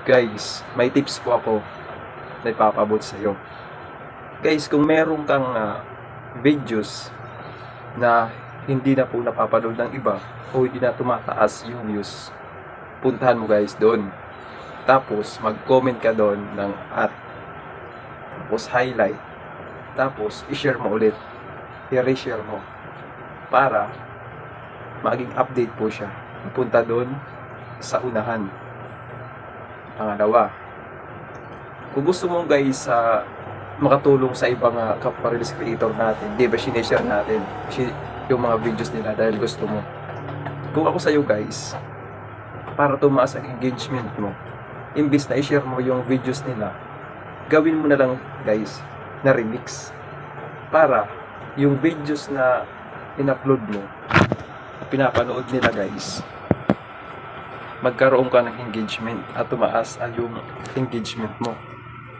Guys, may tips po ako na ipapabot sa iyo. Guys, kung meron kang videos na hindi na po napapanood ng iba o hindi na tumataas yung views, puntahan mo guys doon. Tapos, mag-comment ka doon ng tapos highlight. Tapos, i-share mo ulit. I-reshare mo. Para maging update po siya. Punta doon sa unahan. Pangalawa, kung gusto mo guys makatulong sa ibang kapwa release creator natin, di ba sineshare natin yung mga videos nila dahil gusto mo. Kung ako sa iyo guys, para tumaas ang engagement mo, imbis na i-share mo yung videos nila, gawin mo na lang guys na remix para yung videos na in-upload mo, pinapanood nila guys, magkaroon ka ng engagement at tumaas yung engagement mo.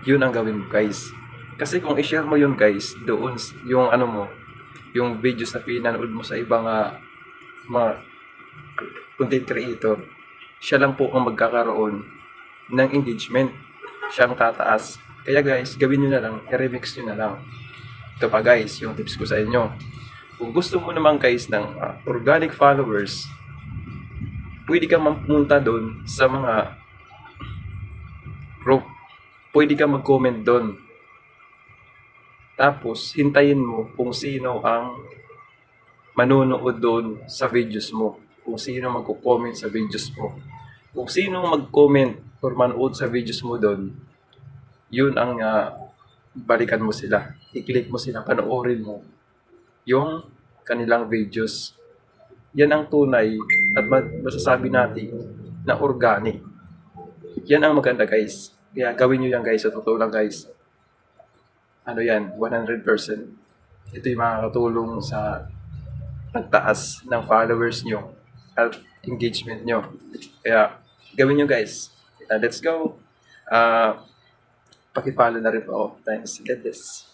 Yun ang gawin mo guys. Kasi kung i-share mo yun guys, doon yung yung videos na pinanood mo sa ibang mga content creator, siya lang po ang magkakaroon ng engagement. Siya ang tataas. Kaya guys, gawin nyo na lang, i-remix nyo na lang. Ito pa guys, yung tips ko sa inyo. Kung gusto mo naman guys ng organic followers, pwede kang mapunta doon sa mga group. Pwede kang mag-comment doon. Tapos, hintayin mo kung sino ang manonood doon sa videos mo. Kung sino magko-comment sa videos mo. Kung sino mag-comment or manood sa videos mo doon, yun ang balikan mo sila. I-click mo sila, panoorin mo yung kanilang videos. Yan ang tunay at masasabi natin na organic. Yan ang maganda guys. Kaya gawin nyo yan guys. Sa totoo lang guys. Ano yan? 100%. Ito yung makakatulong sa pagtaas ng followers nyo at engagement nyo. Kaya gawin nyo guys. Let's go. Paki-follow na rin po ako. Thanks. Get this.